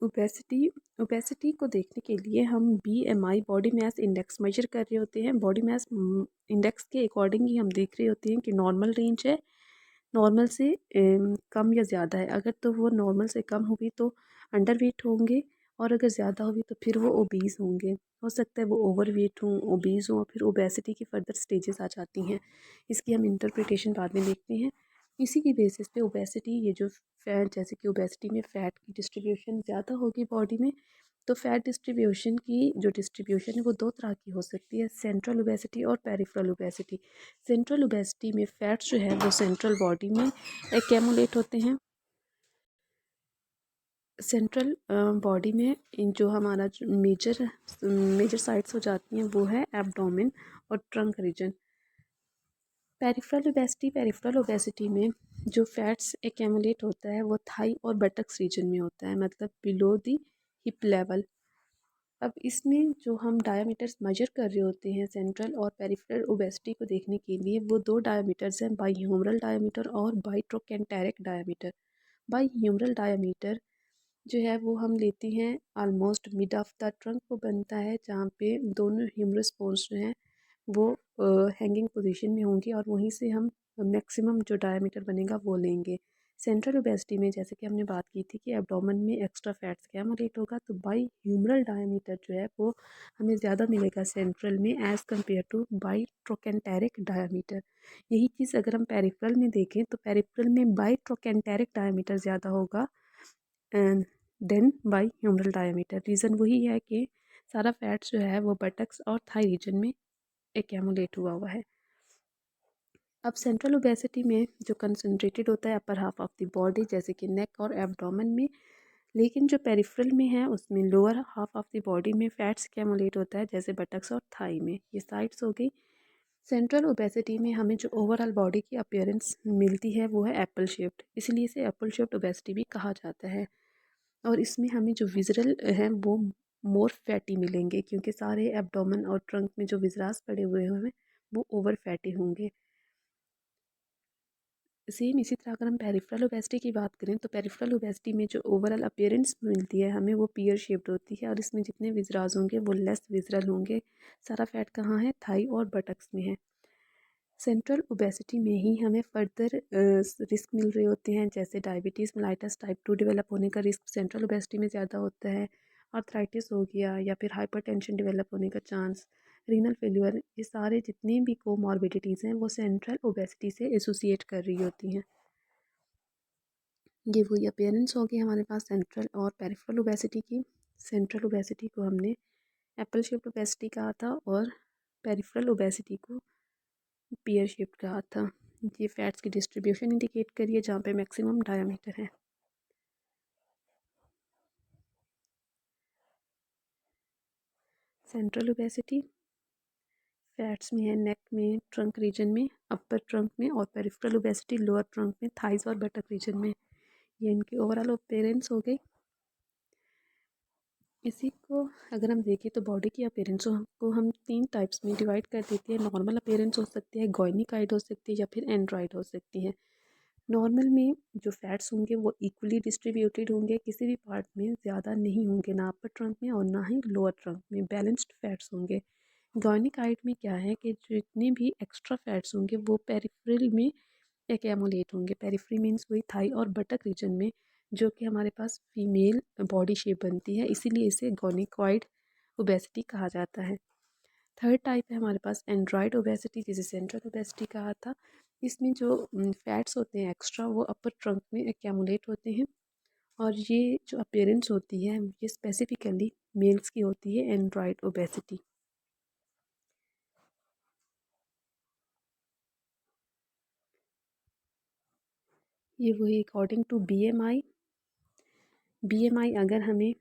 Obesity obesity को देखने के लिए हम BMI body mass index major कर रहे होते हैं। बॉडी मास इंडेक्स के अकॉर्डिंग ही हम देख रहे होते हैं कि नॉर्मल रेंज है, नॉर्मल से कम या ज़्यादा है। अगर तो वो नॉर्मल से कम होगी तो अंडर वेट होंगे, और अगर ज़्यादा होगी तो फिर वो ओबीज़ होंगे। हो सकता है वो ओवर वेट हों, ओबीज़ हों, फिर ओबेसिटी की फर्दर स्टेजेस आ जाती हैं। इसकी हम इंटरप्रिटेशन बाद में देखते हैं। इसी की बेसिस पे ओबेसिटी, ये जो फैट, जैसे कि ओबेसिटी में फ़ैट की डिस्ट्रीब्यूशन ज़्यादा होगी बॉडी में, तो फैट डिस्ट्रीब्यूशन की जो डिस्ट्रीब्यूशन है वो दो तरह की हो सकती है, सेंट्रल ओबेसिटी और पेरिफेरल ओबेसिटी। सेंट्रल ओबेसिटी में फैट्स जो है वो सेंट्रल बॉडी में एक्यूमुलेट होते हैं। सेंट्रल बॉडी में जो हमारा मेजर मेजर साइट्स हो जाती हैं वो है एब्डोमेन और ट्रंक रीजन। पेरिफेरल ओबेसिटी में जो फैट्स एक्यूमुलेट होता है वो थाई और बटक्स रीजन में होता है, मतलब बिलो दी हिप लेवल। अब इसमें जो हम डायमीटर्स मेजर कर रहे होते हैं सेंट्रल और पेरिफेरल ओबेसिटी को देखने के लिए, वो दो डायमीटर्स हैं, बाईह्यूमरल डायमीटर और बाईट्रोकेंटेरिक डायमीटर। बाईह्यूमरल डायमीटर जो है वो हम लेते हैं almost mid of the trunk को बनता है, जहाँ पे दोनों ह्यूमरस बोन्स जो हैं वो हैंगिंग पोजीशन में होंगी, और वहीं से हम मैक्सिमम जो डायमीटर बनेगा वो लेंगे। सेंट्रल ओबेसिटी में जैसे कि हमने बात की थी कि एब्डोमेन में एक्स्ट्रा फैट्स एक्यूमुलेट होगा, तो बाई ह्यूमरल डायमीटर जो है वो हमें ज़्यादा मिलेगा सेंट्रल में as compare two by trochanteric diameter. यही चीज़ अगर हम पेरिफेरल में देखें तो पेरिफेरल में बाई ट्रोकेंटेरिक डायमीटर ज़्यादा होगा than by humeral diameter. Reason वही है कि सारा फैट्स जो है वो बटक्स और थाई रीजन में एक्यूमुलेट हुआ हुआ है। अब सेंट्रल ओबेसिटी में जो कंसंट्रेटेड होता है upper half of the body, जैसे कि नेक और एब्डोमेन में, लेकिन जो पेरिफेरल में है उसमें lower half of the body में फैट्स एक्यूमुलेट होता है, जैसे बटक्स और थाई में। ये साइड्स हो गई। सेंट्रल ओबेसिटी में हमें जो ओवरऑल बॉडी की अपीयरेंस मिलती है वो है एप्पल शेप्ड, इसलिए इसे एप्पल शेप्ड ओबेसिटी भी कहा जाता है। और इसमें हमें जो विजरल हैं वो मोर फैटी मिलेंगे, क्योंकि सारे एब्डोमेन और ट्रंक में जो विजरास पड़े हुए हैं वो ओवर फैटी होंगे। सेम इसी तरह अगर हम पेरिफेरल ओबेसिटी की बात करें तो पेरिफेरल ओबेसिटी में जो ओवरऑल अपीयरेंस मिलती है हमें वो पियर शेप्ड होती है, और इसमें जितने विजरास होंगे वो लेस विजरल होंगे। सारा फैट कहाँ है? थाई और बटक्स में है। सेंट्रल ओबेसिटी में ही हमें फर्दर रिस्क मिल रहे होते हैं, जैसे डायबिटीज़ मेलाइटस टाइप 2 डेवलप होने का रिस्क सेंट्रल ओबेसिटी में ज़्यादा होता है, आर्थराइटिस हो गया, या फिर हाइपरटेंशन डेवलप होने का चांस, रीनल फेल्यूर। ये सारे जितनी भी कोमॉर्बिडिटीज़ हैं वो सेंट्रल ओबेसिटी से एसोसिएट कर रही होती हैं। ये वही अपीयरेंस होगी हमारे पास सेंट्रल और पेरिफेरल ओबेसिटी की। सेंट्रल ओबेसिटी को हमने एप्पल शेप्ड ओबेसिटी कहा था, और पेरिफेरल ओबेसिटी को पियर शेप्ड कहा था। ये फैट्स की डिस्ट्रीब्यूशन इंडिकेट करिए जहाँ पे मैक्सिमम डायमीटर है। सेंट्रल ओबेसिटी फैट्स में है, नेक में, ट्रंक रीजन में, अपर ट्रंक में, और पेरिफेरल ओबेसिटी लोअर ट्रंक में, थाइज और बटक रीजन में। ये इनकी ओवरऑल अपीयरेंस हो गई। इसी को अगर हम देखें तो बॉडी की अपीयरेंस को हम तीन टाइप्स में डिवाइड कर देते हैं। नॉर्मल अपीयरेंस हो सकती है, गोइनिकाइड हो सकती है, या फिर एंड्रॉइड हो सकती है। नॉर्मल में जो फैट्स होंगे वो इक्वली डिस्ट्रीब्यूटेड होंगे, किसी भी पार्ट में ज़्यादा नहीं होंगे, ना अपर ट्रंक में और ना ही लोअर ट्रंक में, बैलेंस्ड फैट्स होंगे। गोइनिकाइड में क्या है कि जितने भी एक्स्ट्रा फैट्स होंगे वो पेरिफेरल में एक्यूमुलेट होंगे। पेरिफेरी मीन्स वही थाई और बटक रीजन में, जो कि हमारे पास फीमेल बॉडी शेप बनती है, इसीलिए इसे गोनिकॉइड ओबेसिटी कहा जाता है। थर्ड टाइप है हमारे पास एंड्रॉइड ओबेसिटी, जिसे सेंट्रल ओबेसिटी कहा था। इसमें जो फैट्स होते हैं एक्स्ट्रा वो अपर ट्रंक में एक्यूमुलेट होते हैं, और ये जो अपीयरेंस होती है ये स्पेसिफिकली मेल्स की होती है, एंड्रॉइड ओबेसिटी। ये वही अकॉर्डिंग टू बीएमआई अगर हमें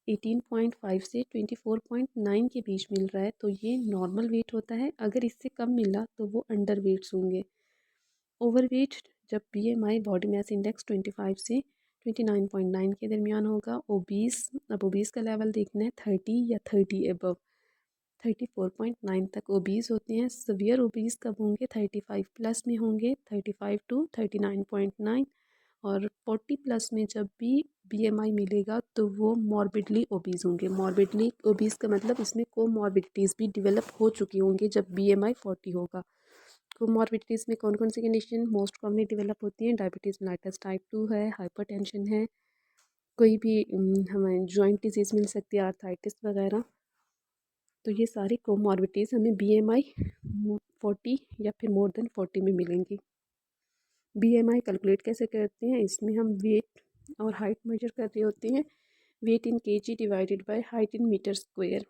18.5 से 24.9 के बीच मिल रहा है तो ये नॉर्मल वेट होता है। अगर इससे कम मिला तो वो अंडर वेट्स होंगे। ओवरवेट जब बीएमआई बॉडी मास इंडेक्स 25 से 29.9 के दरमियान होगा। ओबीस, अब ओबीस का लेवल देखना है 30 या 30 एबव। 34.9 तक ओबीस होते हैं। सवियर ओबीस कब होंगे? 35 प्लस में होंगे, 35 टू 39.9। और 40 प्लस में जब भी बीएमआई मिलेगा तो वो मॉर्बिडली ओबीज होंगे। मॉर्बिडली ओबीज का मतलब इसमें कोमॉर्बिडिटीज़ भी डेवलप हो चुकी होंगी जब बीएमआई 40 होगा। कोमॉर्बिडिटीज़ में कौन कौन सी कंडीशन मोस्ट कॉमनली डेवलप होती हैं? डायबिटीज़ मेलाइटस टाइप 2 है, हाइपरटेंशन है, कोई भी हमें जॉइंट डिजीज़ मिल सकती है, आर्थराइटिस वगैरह। तो ये सारी कोमॉर्बिडिटीज़ हमें बीएमआई 40 या फिर मोर देन 40 में मिलेंगी। बीएमआई कैलकुलेट कैसे करते हैं? इसमें हम वेट और हाइट मेजर कर रहे होते हैं। Weight in KG divided by height in metre square.